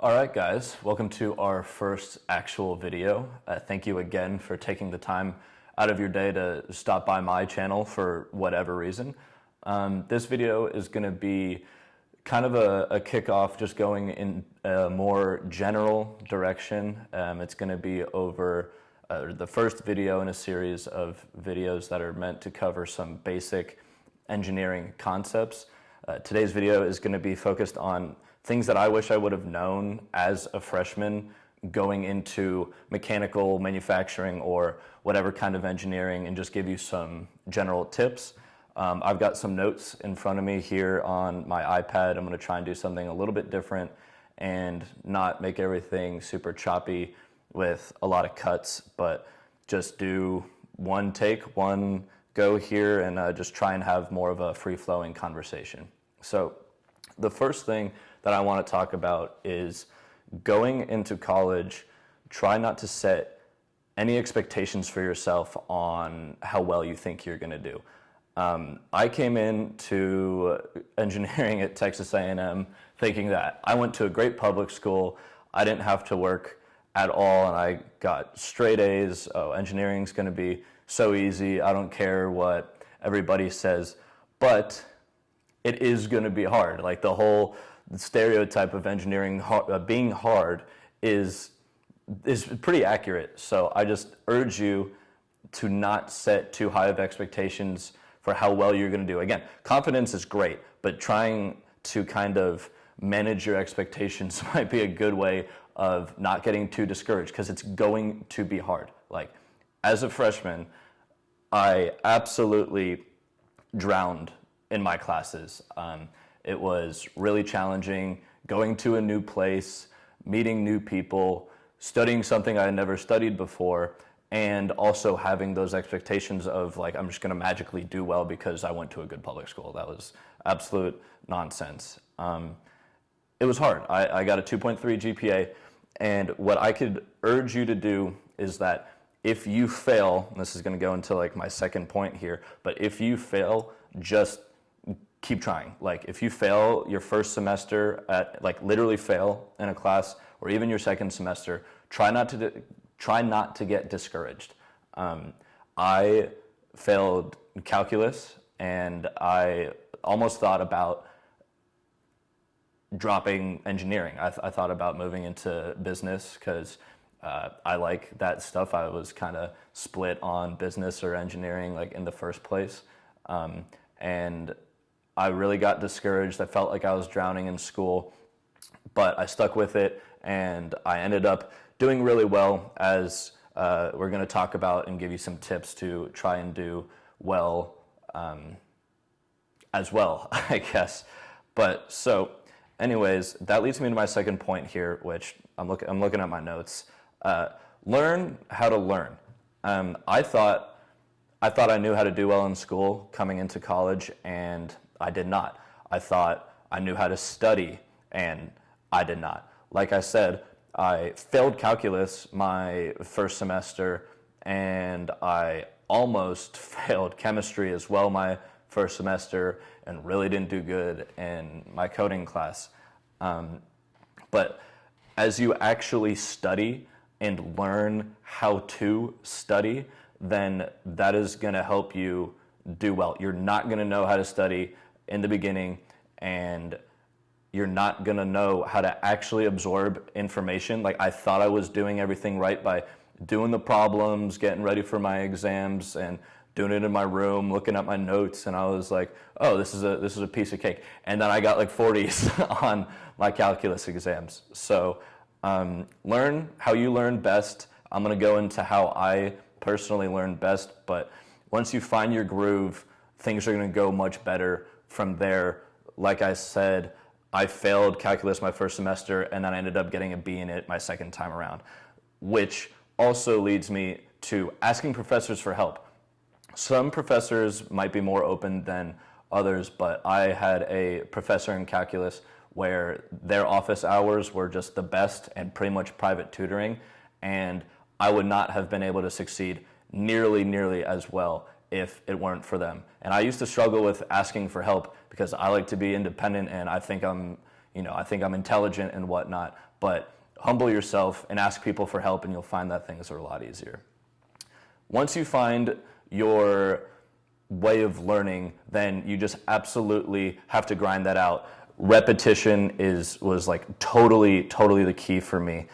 All right, guys, welcome to our first actual video. Thank you again for taking the time out of your day to stop by my channel for whatever reason. This video is going to be kind of a kickoff, just going in a more general direction. It's going to be over the first video in a series of videos that are meant to cover some basic engineering concepts. Today's video is going to be focused on things that I wish I would have known as a freshman going into mechanical, manufacturing, or whatever kind of engineering, and just give you some general tips. I've got some notes in front of me here on my iPad. I'm going to try and do something a little bit different and not make everything super choppy with a lot of cuts, but just do one take, one go here, and just try and have more of a free-flowing conversation. So the first thing that I want to talk about is going into college. Try not to set any expectations for yourself on how well you think you're going to do. I came into engineering at Texas A&M thinking that I went to a great public school. I didn't have to work at all, and I got straight A's. Oh, engineering's going to be so easy. I don't care what everybody says, but it is going to be hard. Like, the whole stereotype of engineering being hard is pretty accurate. So I just urge you to not set too high of expectations for how well you're going to do. Again, confidence is great, but trying to kind of manage your expectations might be a good way of not getting too discouraged, because it's going to be hard. Like, as a freshman, I absolutely drowned in my classes. It was really challenging going to a new place, meeting new people, studying something I had never studied before, and also having those expectations of, like, I'm just going to magically do well because I went to a good public school. That was absolute nonsense. It was hard. I got a 2.3 GPA, and what I could urge you to do is that if you fail, and this is going to go into like my second point here, but if you fail, just keep trying. Like, if you fail your first semester literally fail in a class, or even your second semester, try not to get discouraged. I failed calculus, and I almost thought about dropping engineering. I thought about moving into business because I like that stuff. I was kind of split on business or engineering, like, in the first place. And I really got discouraged. I felt like I was drowning in school, but I stuck with it, and I ended up doing really well, as we're going to talk about and give you some tips to try and do well as well, I guess. But so anyways, that leads me to my second point here, which I'm looking at my notes. Learn how to learn. I thought I knew how to do well in school coming into college, and I did not. I thought I knew how to study, and I did not. Like I said, I failed calculus my first semester, and I almost failed chemistry as well my first semester, and really didn't do good in my coding class. But as you actually study and learn how to study, then that is going to help you do well. You're not going to know how to study in the beginning, and you're not going to know how to actually absorb information. Like, I thought I was doing everything right by doing the problems, getting ready for my exams, and doing it in my room, looking at my notes, and I was like, oh, this is a piece of cake. And then I got like 40s on my calculus exams. So learn how you learn best. I'm going to go into how I personally learn best, but once you find your groove, things are going to go much better from there. Like I said, I failed calculus my first semester, and then I ended up getting a B in it my second time around, which also leads me to asking professors for help. Some professors might be more open than others, but I had a professor in calculus where their office hours were just the best and pretty much private tutoring, and I would not have been able to succeed nearly as well if it weren't for them. And I used to struggle with asking for help because I like to be independent, and I think I'm intelligent and whatnot. but humble yourself and ask people for help, and you'll find that things are a lot easier. Once you find your way of learning, then you just absolutely have to grind that out. Repetition was like totally the key for me.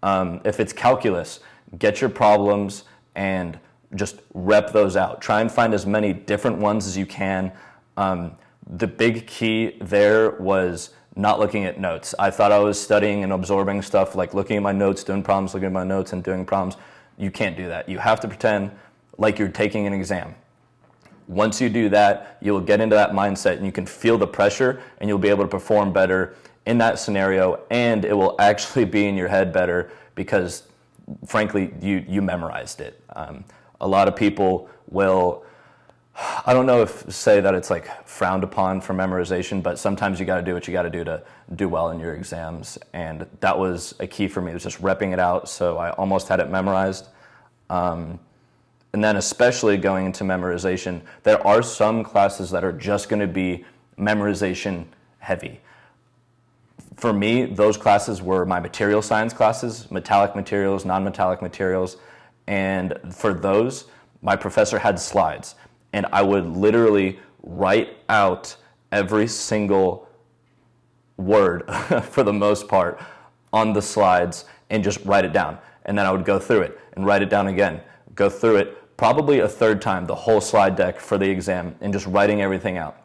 If it's calculus, get your problems and just rep those out. Try and find as many different ones as you can. The big key there was not looking at notes. I thought I was studying and absorbing stuff, like looking at my notes, doing problems, looking at my notes and doing problems. You can't do that. You have to pretend like you're taking an exam. Once you do that, you'll get into that mindset and you can feel the pressure and you'll be able to perform better in that scenario, and it will actually be in your head better because, frankly, you memorized it. A lot of people will, I don't know if say that it's like frowned upon for memorization, but sometimes you got to do what you got to do to do well in your exams, and that was a key for me. It was just repping it out, so I almost had it memorized. And then especially going into memorization, there are some classes that are just going to be memorization heavy. For me, those classes were my material science classes, metallic materials, non-metallic materials, and for those, my professor had slides, and I would literally write out every single word, for the most part, on the slides and just write it down. And then I would go through it and write it down again, go through it, probably a third time, the whole slide deck for the exam, and just writing everything out.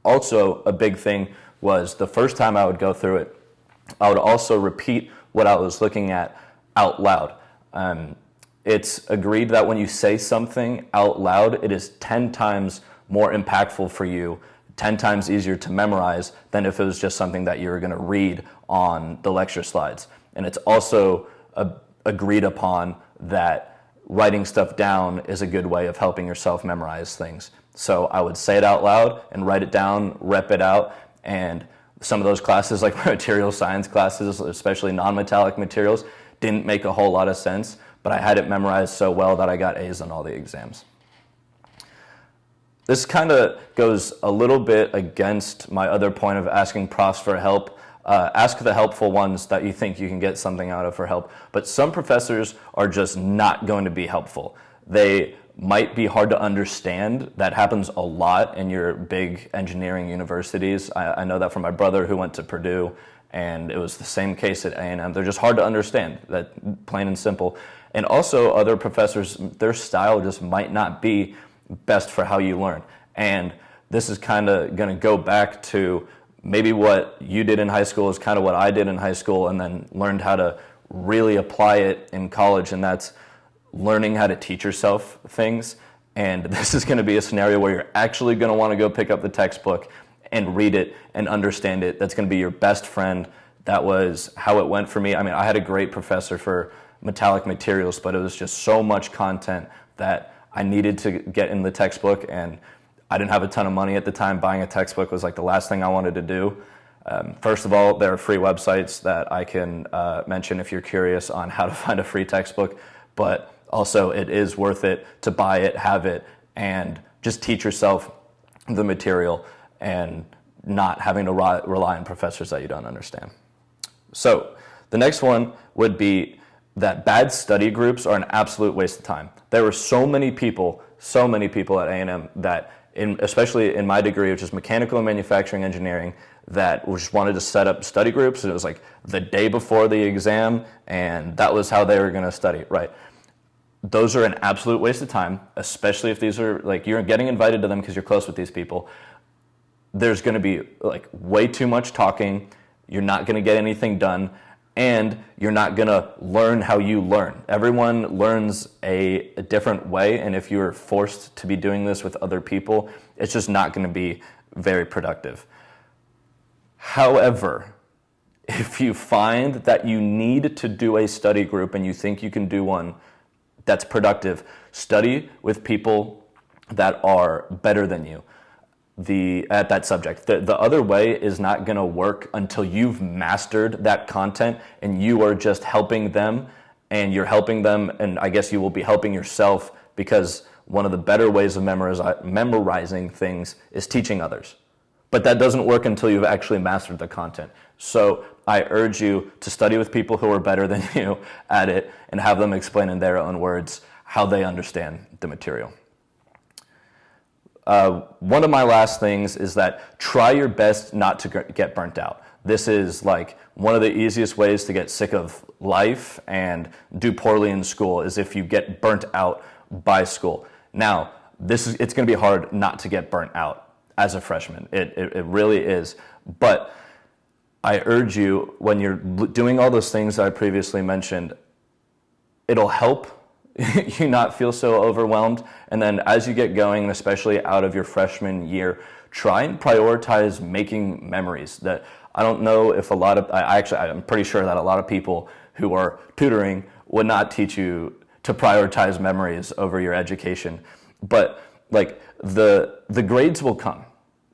Also, a big thing was the first time I would go through it, I would also repeat what I was looking at out loud. It's agreed that when you say something out loud, it is 10 times more impactful for you, 10 times easier to memorize than if it was just something that you were going to read on the lecture slides. And it's also agreed upon that writing stuff down is a good way of helping yourself memorize things. So I would say it out loud and write it down, rep it out, and some of those classes, like my material science classes, especially non-metallic materials, didn't make a whole lot of sense, but I had it memorized so well that I got A's on all the exams. This kind of goes a little bit against my other point of asking profs for help. Ask the helpful ones that you think you can get something out of for help. But some professors are just not going to be helpful. They might be hard to understand. That happens a lot in your big engineering universities. I know that from my brother who went to Purdue, and it was the same case at A&M. They're just hard to understand, that plain and simple. And also other professors, their style just might not be best for how you learn. And this is kind of going to go back to maybe what you did in high school is kind of what I did in high school, and then learned how to really apply it in college, and that's learning how to teach yourself things. And this is going to be a scenario where you're actually going to want to go pick up the textbook and read it and understand it. That's going to be your best friend. That was how it went for me. I mean, I had a great professor for metallic materials, but it was just so much content that I needed to get in the textbook, and I didn't have a ton of money at the time. Buying a textbook was like the last thing I wanted to do. First of all, there are free websites that I can mention if you're curious on how to find a free textbook, but also it is worth it to buy it, have it, and just teach yourself the material and not having to rely on professors that you don't understand. So the next one would be that bad study groups are an absolute waste of time. There were so many people at A&M that, especially in my degree, which is mechanical and manufacturing engineering, that just wanted to set up study groups, and it was like the day before the exam, and that was how they were going to study, right? Those are an absolute waste of time, especially if these are, like, you're getting invited to them because you're close with these people. There's going to be, like, way too much talking. You're not going to get anything done, and you're not going to learn how you learn. Everyone learns a different way, and if you're forced to be doing this with other people, it's just not going to be very productive. However, if you find that you need to do a study group and you think you can do one that's productive, study with people that are better than you at that subject. The other way is not going to work until you've mastered that content and you are just helping them, and you're helping them, and I guess you will be helping yourself, because one of the better ways of memorizing things is teaching others. But that doesn't work until you've actually mastered the content. So I urge you to study with people who are better than you at it and have them explain in their own words how they understand the material. One of my last things is that try your best not to get burnt out. This is like one of the easiest ways to get sick of life and do poorly in school is if you get burnt out by school. Now, it's going to be hard not to get burnt out as a freshman. It really is. But I urge you, when you're doing all those things that I previously mentioned, it'll help you not feel so overwhelmed. And then as you get going, especially out of your freshman year, try and prioritize making memories. That I don't know if I'm pretty sure that a lot of people who are tutoring would not teach you to prioritize memories over your education. But like the grades will come.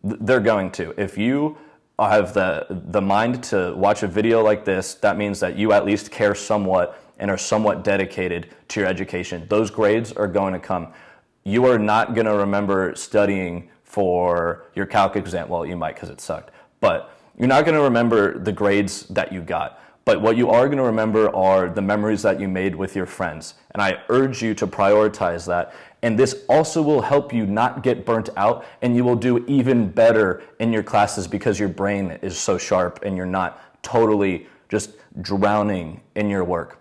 They're going to. If you have the mind to watch a video like this, that means that you at least care somewhat and are somewhat dedicated to your education. Those grades are going to come. You are not going to remember studying for your calc exam. Well, you might because it sucked. But you're not going to remember the grades that you got. But what you are going to remember are the memories that you made with your friends. And I urge you to prioritize that. And this also will help you not get burnt out, and you will do even better in your classes because your brain is so sharp and you're not totally just drowning in your work.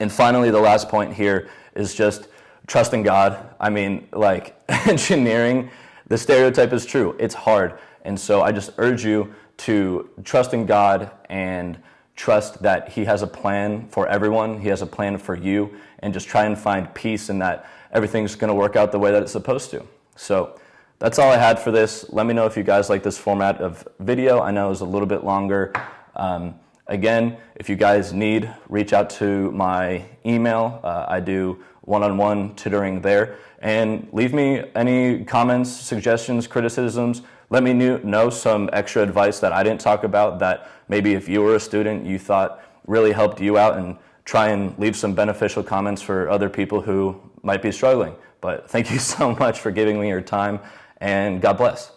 And finally, the last point here is just trust in God. I mean, like engineering, the stereotype is true. It's hard. And so I just urge you to trust in God and trust that He has a plan for everyone. He has a plan for you, and just try and find peace in that everything's going to work out the way that it's supposed to. So that's all I had for this. Let me know if you guys like this format of video. I know it was a little bit longer. Again, if you guys need, reach out to my email. I do one-on-one tutoring there. And leave me any comments, suggestions, criticisms. Let me know some extra advice that I didn't talk about that maybe if you were a student you thought really helped you out, and try and leave some beneficial comments for other people who might be struggling. But thank you so much for giving me your time, and God bless.